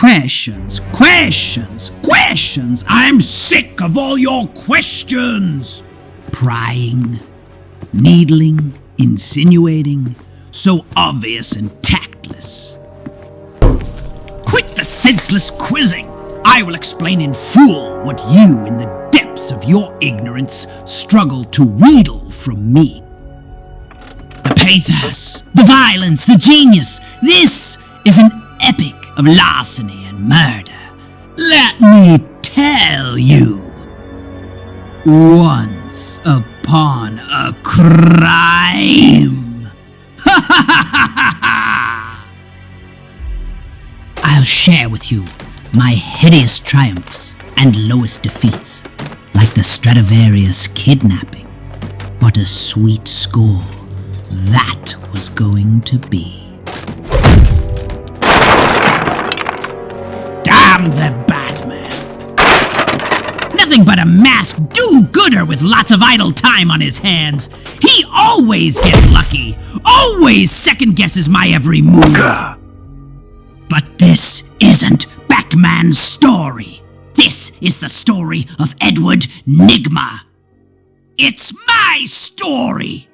Questions, questions, questions. I'm sick of all your questions. Prying, needling, insinuating, so obvious and tactless. Quit the senseless quizzing. I will explain in full what you, in the depths of your ignorance, struggle to wheedle from me. The pathos, the violence, the genius. This is an epic of larceny and murder. Let me tell you. Once upon a crime. I'll share with you my hideous triumphs and lowest defeats, like the Stradivarius kidnapping. What a sweet score that was going to be. Damn the Batman! Nothing but a masked do-gooder with lots of idle time on his hands. He always gets lucky, always second-guesses my every move. But this isn't Batman's story. This is the story of Edward Nygma. It's my story!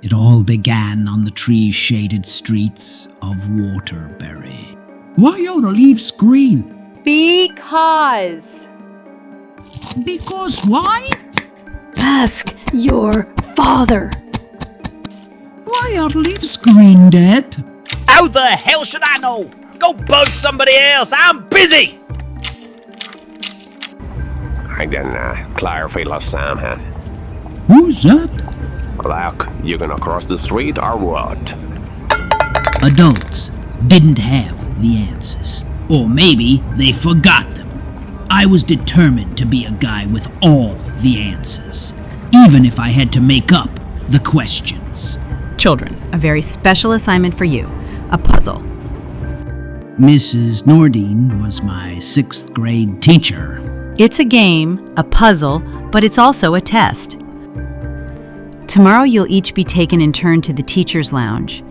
It all began on the tree-shaded streets of Waterbury. Why outta leaves green? Because why? Ask your father. Why are leaves green, Dad? How the hell should I know? Go bug somebody else. I'm busy. I didn't clarify last time, huh? Who's that? Like, you gonna cross the street or what? Adults didn't have the answers. Or maybe they forgot them. I was determined to be a guy with all the answers, even if I had to make up the questions. Children, a very special assignment for you. A puzzle. Mrs. Nordine was my 6th grade teacher. It's a game, a puzzle, but it's also a test. Tomorrow you'll each be taken in turn to the teacher's lounge.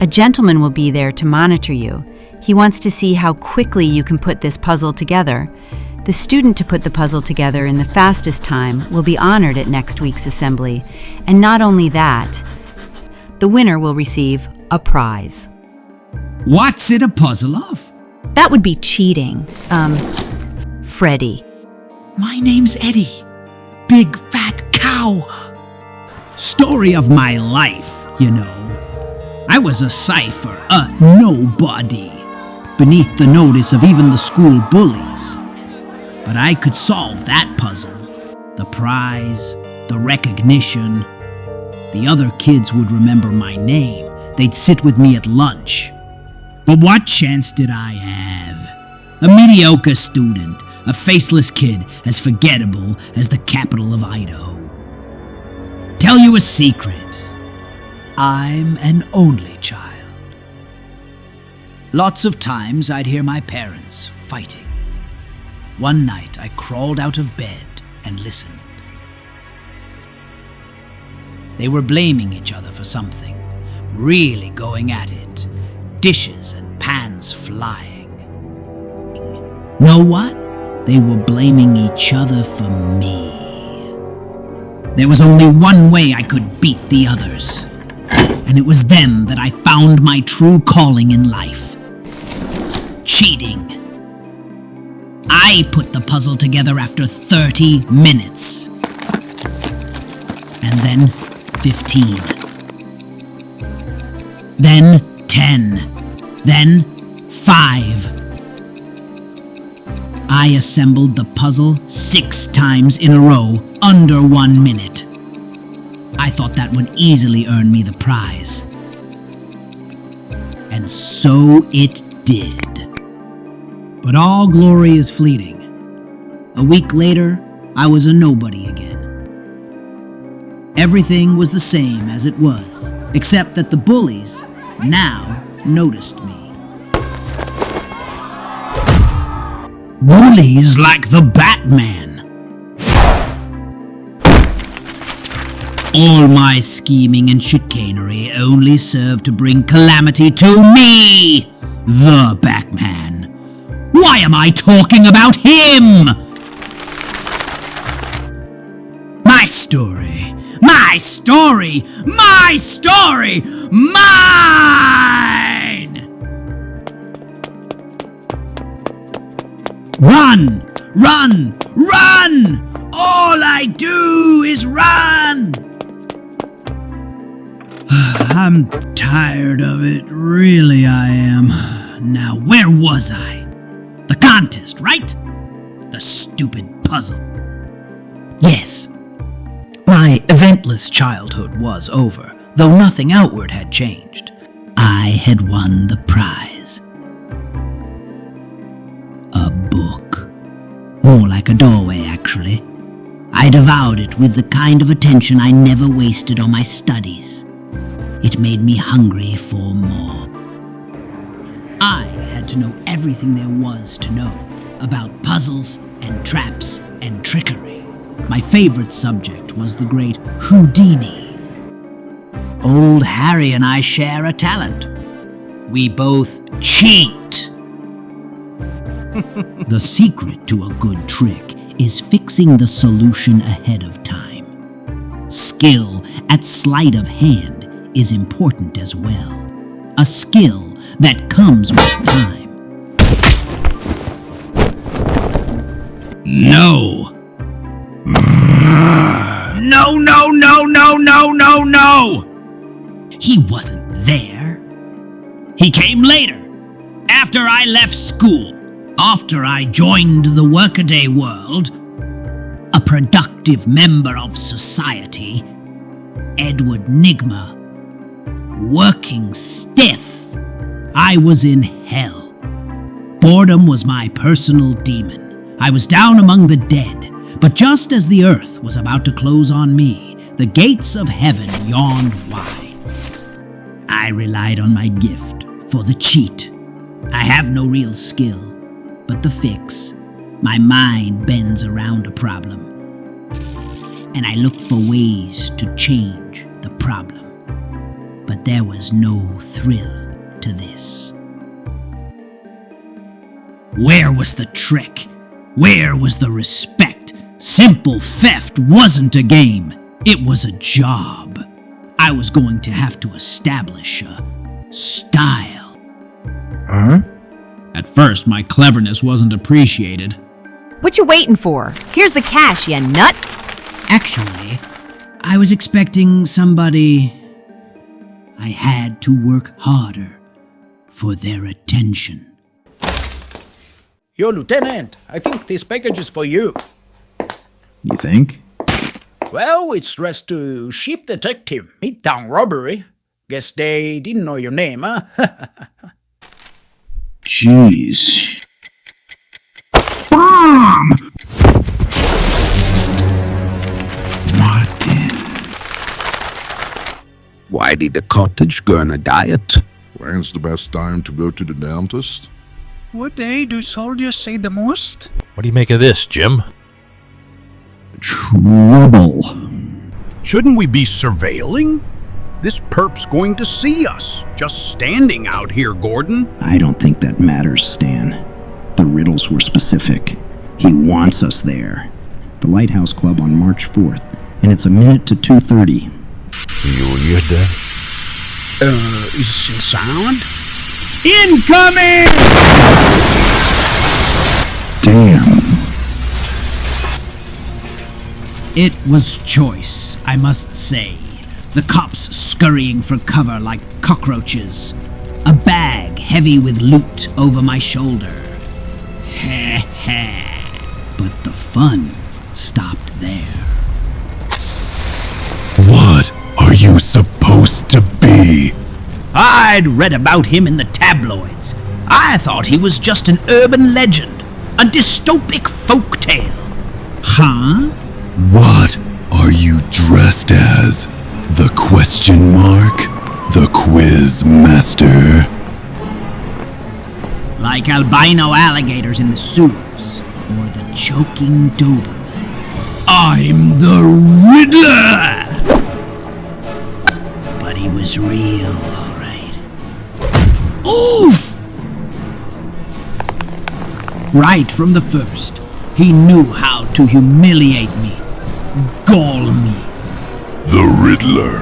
A gentleman will be there to monitor you. He wants to see how quickly you can put this puzzle together. The student to put the puzzle together in the fastest time will be honored at next week's assembly. And not only that, the winner will receive a prize. What's it a puzzle of? That would be cheating. Freddie. My name's Eddie. Big fat cow. Story of my life, you know. I was a cipher, a nobody, beneath the notice of even the school bullies. But I could solve that puzzle. The prize, the recognition. The other kids would remember my name. They'd sit with me at lunch. But what chance did I have? A mediocre student, a faceless kid as forgettable as the capital of Idaho. Tell you a secret. I'm an only child. Lots of times I'd hear my parents fighting. One night I crawled out of bed and listened. They were blaming each other for something, really going at it. Dishes and pans flying. Know what? They were blaming each other for me. There was only one way I could beat the others, and it was then that I found my true calling in life. Cheating. I put the puzzle together after 30 minutes. And then 15. Then 10. Then 5. I assembled the puzzle 6 times in a row under 1 minute. I thought that would easily earn me the prize. And so it did. But all glory is fleeting. A week later, I was a nobody again. Everything was the same as it was, except that the bullies now noticed me. Bullies like the Batman. All my scheming and chicanery only served to bring calamity to me, the Batman. I talking about him? My story. My story. My story. Mine! Run! Run! Run! All I do is run! I'm tired of it, really I am. Now, where was I? The contest, right? The stupid puzzle. Yes. My eventless childhood was over, though nothing outward had changed. I had won the prize. A book. More like a doorway, actually. I devoured it with the kind of attention I never wasted on my studies. It made me hungry for more. I had to know everything there was to know about puzzles and traps and trickery. My favorite subject was the great Houdini. Old Harry and I share a talent. We both cheat. The secret to a good trick is fixing the solution ahead of time. Skill at sleight of hand is important as well. A skill that comes with time. No! No, no, no, no, no, no, no! He wasn't there. He came later, after I left school, after I joined the workaday world, a productive member of society, Edward Nigma, working stiff. I was in hell. Boredom was my personal demon. I was down among the dead, but just as the earth was about to close on me, the gates of heaven yawned wide. I relied on my gift for the cheat. I have no real skill, but the fix. My mind bends around a problem, and I look for ways to change the problem. But there was no thrill to this. Where was the trick? Where was the respect? Simple theft wasn't a game. It was a job. I was going to have to establish a style. Huh? At first, my cleverness wasn't appreciated. What you waiting for? Here's the cash, you nut. Actually, I was expecting somebody. I had to work harder for their attention. Yo, Lieutenant, I think this package is for you. You think? Well, it's dressed to Ship Detective Midtown Robbery. Guess they didn't know your name, huh? Jeez. Bomb! Martin. Why did the cottage go on a diet? When's the best time to go to the dentist? What day do soldiers say the most? What do you make of this, Jim? Trouble. Shouldn't we be surveilling? This perp's going to see us, just standing out here, Gordon. I don't think that matters, Stan. The riddles were specific. He wants us there. The Lighthouse Club on March 4th, and it's a minute to 2:30. You hear that? Is it sound? Incoming! Damn. It was choice, I must say. The cops scurrying for cover like cockroaches. A bag heavy with loot over my shoulder. Heh heh. But the fun stopped there. What are you supposed to be? I'd read about him in the tabloids. I thought he was just an urban legend, a dystopic folktale. Huh? What are you dressed as? The question mark? The quiz master? Like albino alligators in the sewers, or the choking Doberman. I'm the Riddler! But he was real, all right. Oof! Right from the first, he knew how to humiliate me, gall me. The Riddler.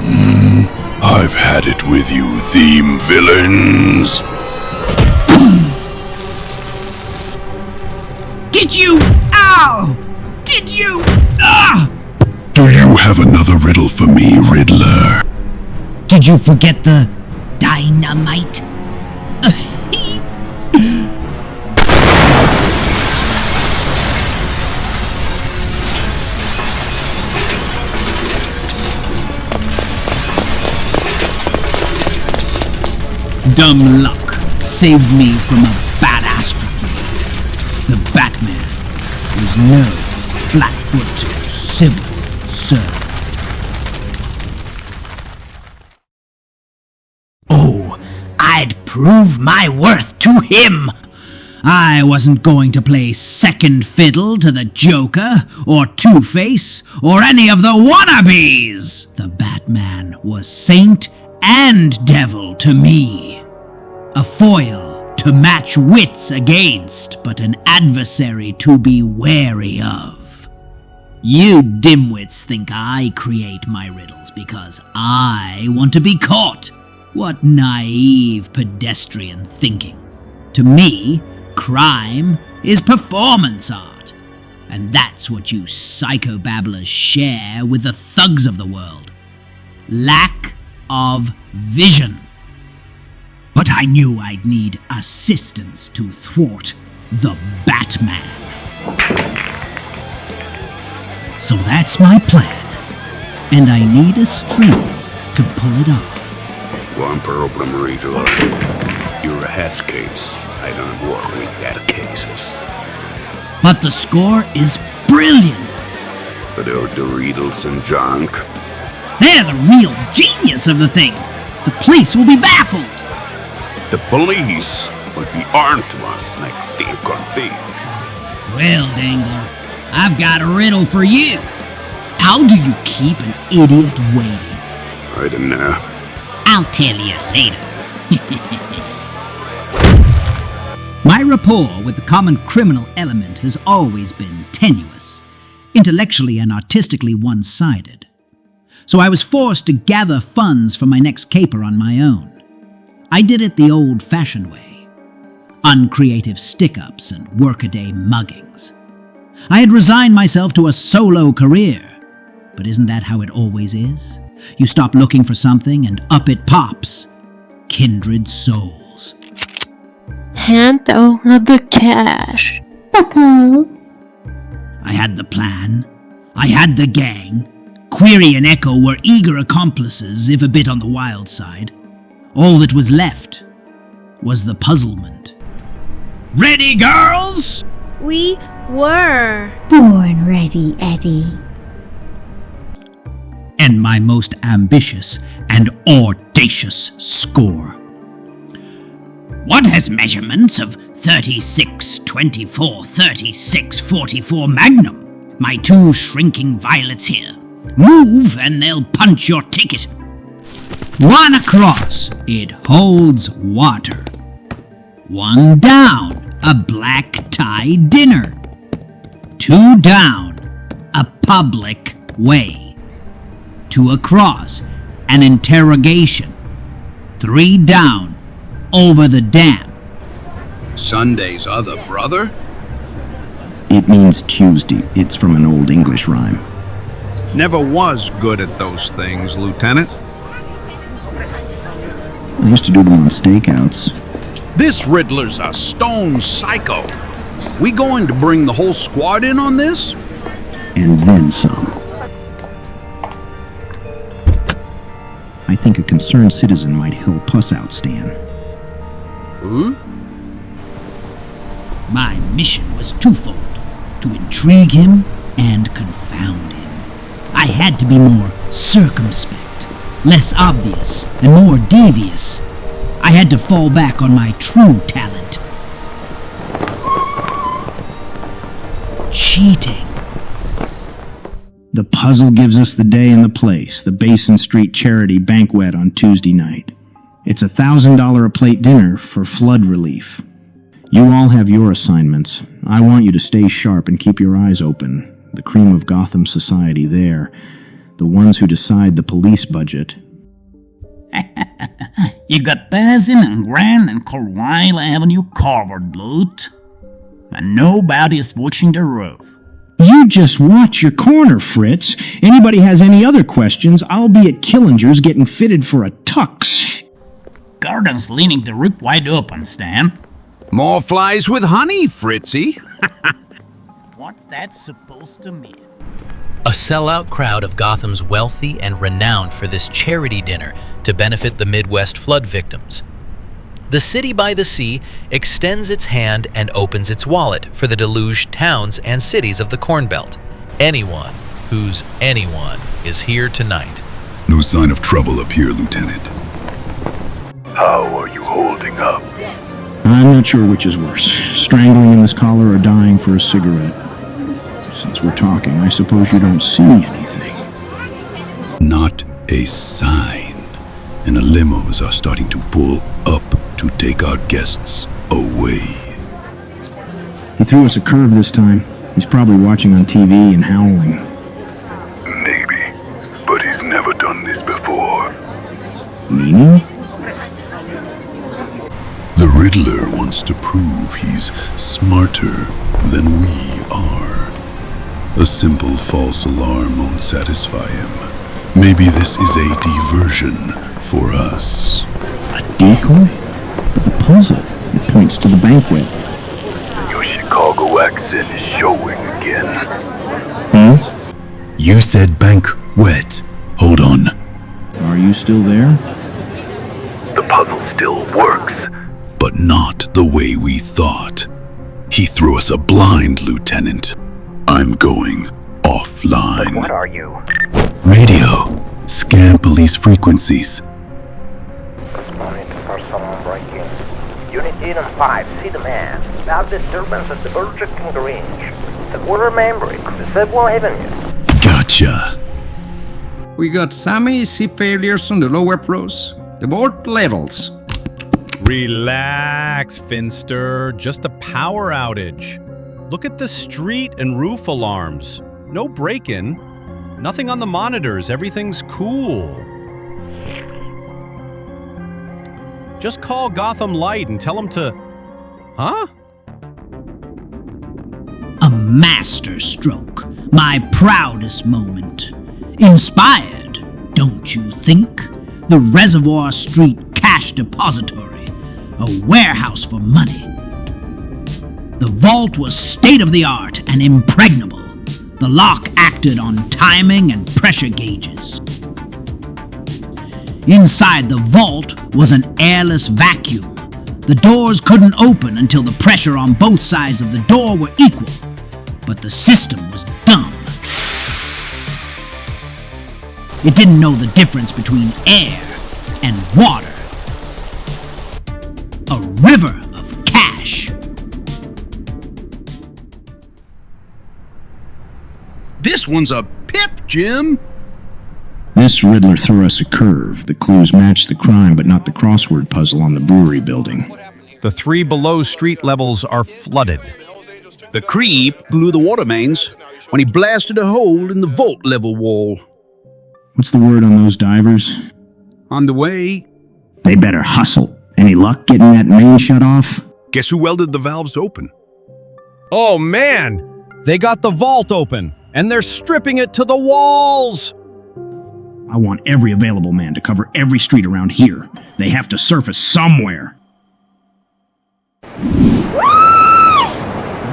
I've had it with you, theme villains. Did you? Ow! Did you? Ah! Do you have another riddle for me, Riddler? Did you forget the dynamite? Dumb luck saved me from a badastrophe. The Batman was no flat-foot civil servant. Oh, I'd prove my worth to him. I wasn't going to play second fiddle to the Joker, or Two-Face, or any of the wannabes. The Batman was saint and devil to me. A foil to match wits against, but an adversary to be wary of. You dimwits think I create my riddles because I want to be caught. What naive pedestrian thinking. To me, crime is performance art. And that's what you psychobabblers share with the thugs of the world. Lack of vision. But I knew I'd need assistance to thwart the Batman. So that's my plan. And I need a string to pull it off. One problem, Riddler. You're a head case. I don't work with head cases. But the score is brilliant. But are the riddles and junk? They're the real genius of the thing. The police will be baffled. The police will be armed to us next day config. Well, Denglar, I've got a riddle for you. How do you keep an idiot waiting? I don't know. I'll tell you later. My rapport with the common criminal element has always been tenuous, intellectually and artistically one-sided. So I was forced to gather funds for my next caper on my own. I did it the old-fashioned way. Uncreative stick-ups and workaday muggings. I had resigned myself to a solo career. But isn't that how it always is? You stop looking for something and up it pops. Kindred souls. Hand over the cash. Bucko. I had the plan. I had the gang. Query and Echo were eager accomplices, if a bit on the wild side. All that was left was the puzzlement. Ready, girls? We were. Born ready, Eddie. And my most ambitious and audacious score. What has measurements of 36, 24, 36, 44 Magnum? My two shrinking violets here. Move and they'll punch your ticket. One across, it holds water. One down, a black tie dinner. Two down, a public way. Two across, an interrogation. Three down, over the dam. Sunday's other brother? It means Tuesday. It's from an old English rhyme. Never was good at those things, Lieutenant. I used to do them on stakeouts. This Riddler's a stone psycho. We going to bring the whole squad in on this? And then some. I think a concerned citizen might help us out, Stan. Huh? My mission was twofold. To intrigue him and confound him. I had to be more circumspect, less obvious, and more devious. I had to fall back on my true talent. Cheating. The puzzle gives us the day and the place, the Basin Street Charity Banquet on Tuesday night. It's $1,000 a plate dinner for flood relief. You all have your assignments. I want you to stay sharp and keep your eyes open. The cream of Gotham society there. The ones who decide the police budget. You got Basin and Grand and Carlisle Avenue covered, Loot. And nobody's watching the roof. You just watch your corner, Fritz. Anybody has any other questions, I'll be at Killinger's getting fitted for a tux. Gordon's leaving the roof wide open, Stan. More flies with honey, Fritzy. What's that supposed to mean? A sellout crowd of Gotham's wealthy and renowned for this charity dinner to benefit the Midwest flood victims. The city by the sea extends its hand and opens its wallet for the deluged towns and cities of the Corn Belt. Anyone who's anyone is here tonight. No sign of trouble up here, Lieutenant. How are you holding up? I'm not sure which is worse, strangling in this collar or dying for a cigarette. Since we're talking, I suppose you don't see anything. Not a sign. And the limos are starting to pull up to take our guests away. He threw us a curve this time. He's probably watching on TV and howling. Maybe, but he's never done this before. Meaning? The Riddler wants to prove he's smarter than we are. A simple false alarm won't satisfy him. Maybe this is a diversion for us. A decoy? But the puzzle, it points to the banquet. Your Chicago accent is showing again. You said banquet. Hold on. Are you still there? The puzzle still works. But not the way we thought. He threw us a blind, Lieutenant. I'm going offline. But what are you? Radio. Scan police frequencies. Responding to personal break-in. Unit 8 and 5, see the man. Loud disturbance at the Burger King Range. The quarter membrane on the Sedwell Avenue. Gotcha. We got some AC failures on the lower floors. The board levels. Relax, Finster. Just a power outage. Look at the street and roof alarms. No break-in. Nothing on the monitors. Everything's cool. Just call Gotham Light and tell them to... Huh? A master stroke. My proudest moment. Inspired, don't you think? The Reservoir Street Cash Depository. A warehouse for money. The vault was state-of-the-art and impregnable. The lock acted on timing and pressure gauges. Inside the vault was an airless vacuum. The doors couldn't open until the pressure on both sides of the door were equal. But the system was dumb. It didn't know the difference between air and water. A river of cash. This one's a pip, Jim. This Riddler threw us a curve. The clues matched the crime, but not the crossword puzzle on the brewery building. The 3 below street levels are flooded. The creep blew the water mains when he blasted a hole in the vault level wall. What's the word on those divers? On the way. They better hustle. Any luck getting that main shut off? Guess who welded the valves open? Oh man! They got the vault open, and they're stripping it to the walls! I want every available man to cover every street around here. They have to surface somewhere.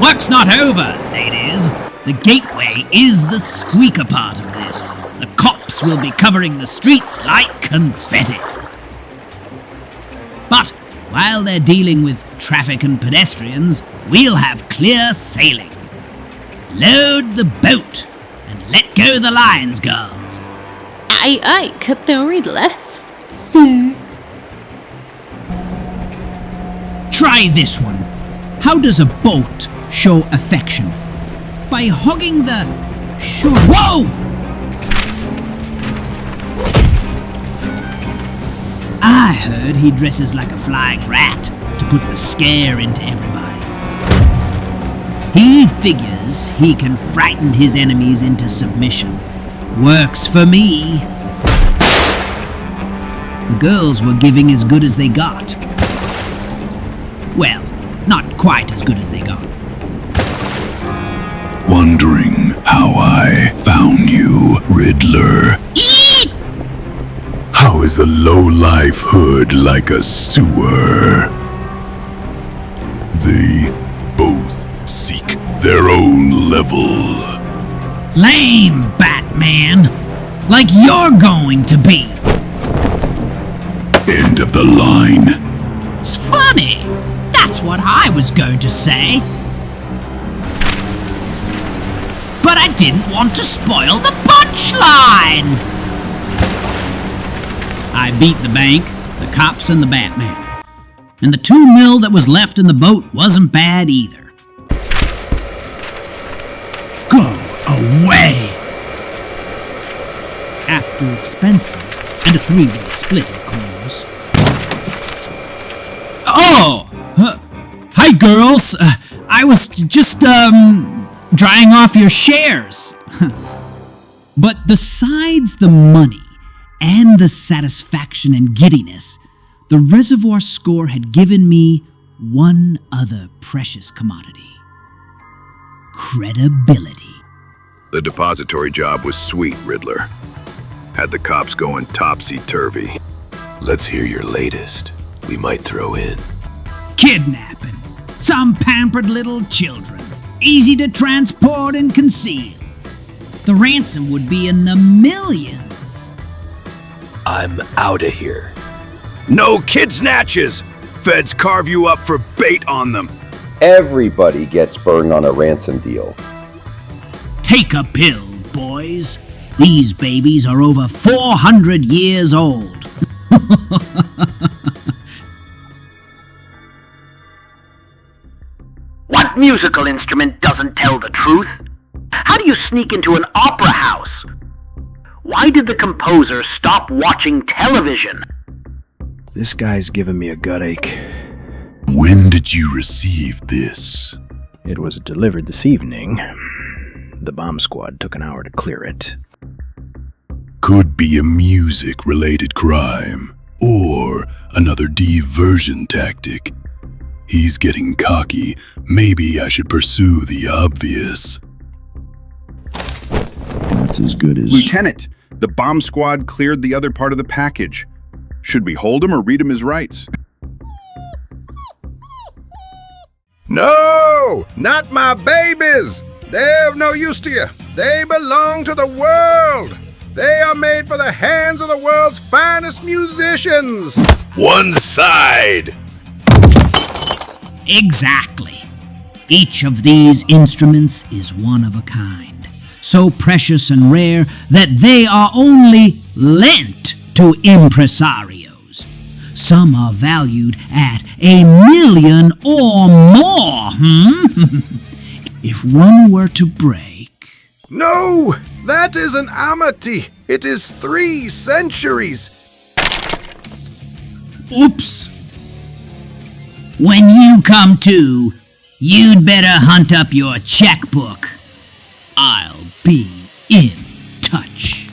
Work's not over, ladies. The gateway is the squeaker part of this. The cops will be covering the streets like confetti. But while they're dealing with traffic and pedestrians, we'll have clear sailing. Load the boat and let go the lines, girls. Aye, Captain Riddler. Sir. Try this one. How does a boat show affection? By hugging the shore. Whoa! I heard he dresses like a flying rat to put the scare into everybody. He figures he can frighten his enemies into submission. Works for me. The girls were giving as good as they got. Well, not quite as good as they got. Wondering how I found you, Riddler? How is a low-life hood like a sewer? They both seek their own level. Lame, Batman. Like you're going to be. End of the line. It's funny. That's what I was going to say. But I didn't want to spoil the punchline. I beat the bank, the cops, and the Batman. And the $2 million that was left in the boat wasn't bad either. Go away! After expenses, and a 3-way split, of course. Oh! Hi, girls! I was just, drying off your shares. But besides the money and the satisfaction and giddiness, the reservoir score had given me one other precious commodity. Credibility. The depository job was sweet, Riddler. Had the cops going topsy-turvy. Let's hear your latest. We might throw in. Kidnapping. Some pampered little children. Easy to transport and conceal. The ransom would be in the millions. I'm outta here. No kid snatches! Feds carve you up for bait on them. Everybody gets burned on a ransom deal. Take a pill, boys. These babies are over 400 years old. What musical instrument doesn't tell the truth? How do you sneak into an opera house? Why did the composer stop watching television? This guy's giving me a gut ache. When did you receive this? It was delivered this evening. The bomb squad took an hour to clear it. Could be a music-related crime, or another diversion tactic. He's getting cocky. Maybe I should pursue the obvious. That's as good as... Lieutenant, the bomb squad cleared the other part of the package. Should we hold him or read him his rights? No! Not my babies! They're of no use to you. They belong to the world. They are made for the hands of the world's finest musicians. One side! Exactly. Each of these instruments is one of a kind, so precious and rare that they are only lent to impresarios. Some are valued at $1 million or more, If one were to break... No! That is an amity. It is 3 centuries. Oops. When you come to, you'd better hunt up your checkbook. I'll be in touch.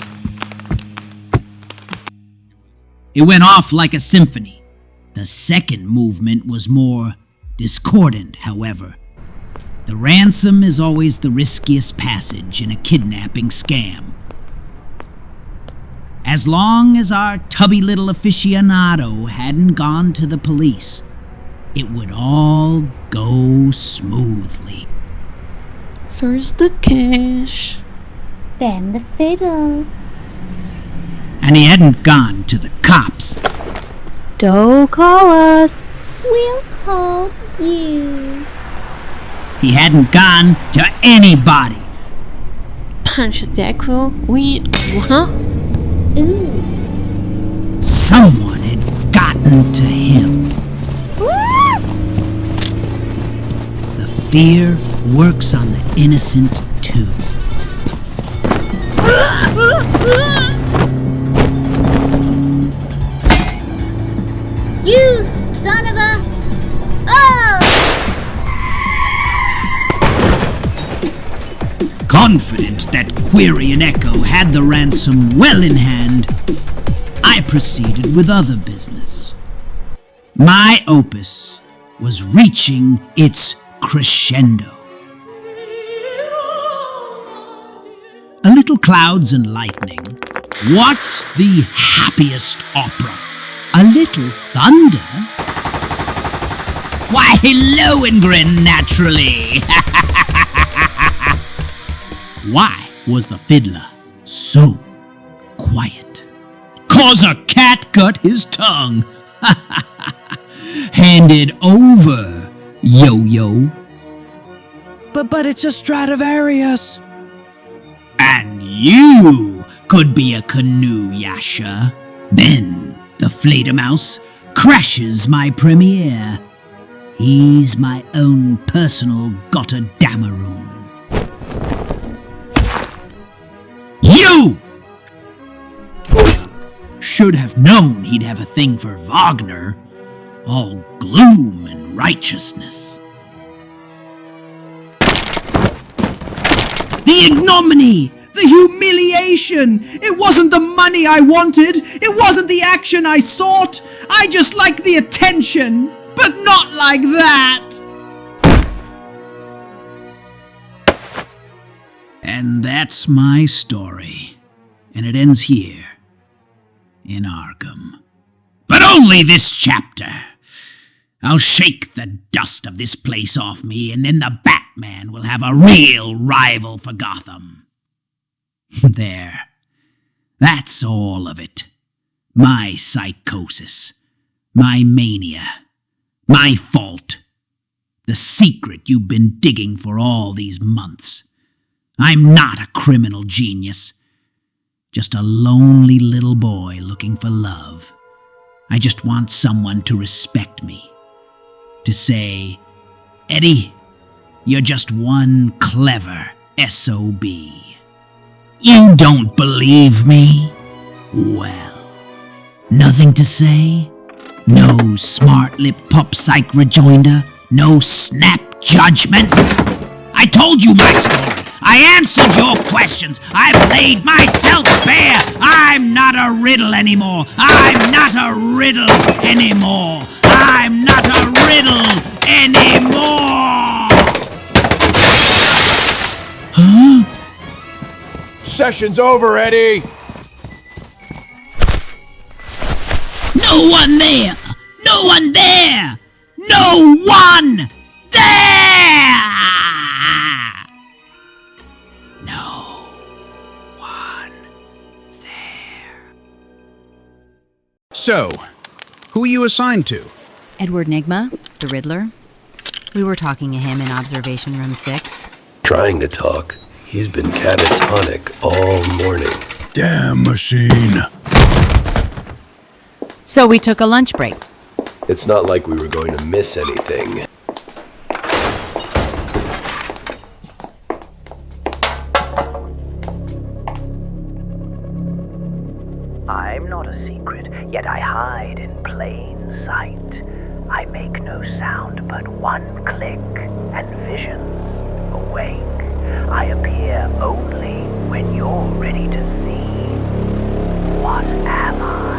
It went off like a symphony. The second movement was more discordant, however. The ransom is always the riskiest passage in a kidnapping scam. As long as our tubby little aficionado hadn't gone to the police, it would all go smoothly. First the cash, then the fiddles. And he hadn't gone to the cops. Don't call us. We'll call you. He hadn't gone to anybody. Punch Deco, huh? Ooh. Someone had gotten to him. The fear works on the innocent too. You son of a... Oh! Confident that Query and Echo had the ransom well in hand, I proceeded with other business. My opus was reaching its crescendo. A little clouds and lightning. What's the happiest opera? A little thunder? Why, Lohengrin, naturally! Why was the fiddler so quiet? 'Cause a cat cut his tongue. Hand it over, Yo-Yo. But it's a Stradivarius. And you could be a canoe, Yascha. Then the Fledermaus crashes my premiere. He's my own personal Gotterdammerung. You! Should have known he'd have a thing for Wagner. All gloom and righteousness. The ignominy! The humiliation! It wasn't the money I wanted! It wasn't the action I sought! I just liked the attention! But not like that! And that's my story. And it ends here, in Arkham. But only this chapter! I'll shake the dust of this place off me, and then the Batman will have a real rival for Gotham. There. That's all of it. My psychosis. My mania. My fault. The secret you've been digging for all these months. I'm not a criminal genius. Just a lonely little boy looking for love. I just want someone to respect me. To say, Eddie, you're just one clever SOB. You don't believe me? Well, nothing to say? No smart lip pop psych rejoinder? No snap judgments? I told you my story. I answered your questions. I've laid myself bare. I'm not a riddle anymore. I'm not a riddle anymore. I'm not a riddle anymore. Huh? Session's over, Eddie. No one there. No one there. No one there. So, who are you assigned to? Edward Nigma, the Riddler. We were talking to him in Observation Room 6. Trying to talk. He's been catatonic all morning. Damn machine. So we took a lunch break. It's not like we were going to miss anything. I'm not a secret, yet I hide in plain sight. I make no sound but one click, and visions awake. I appear only when you're ready to see. What am I?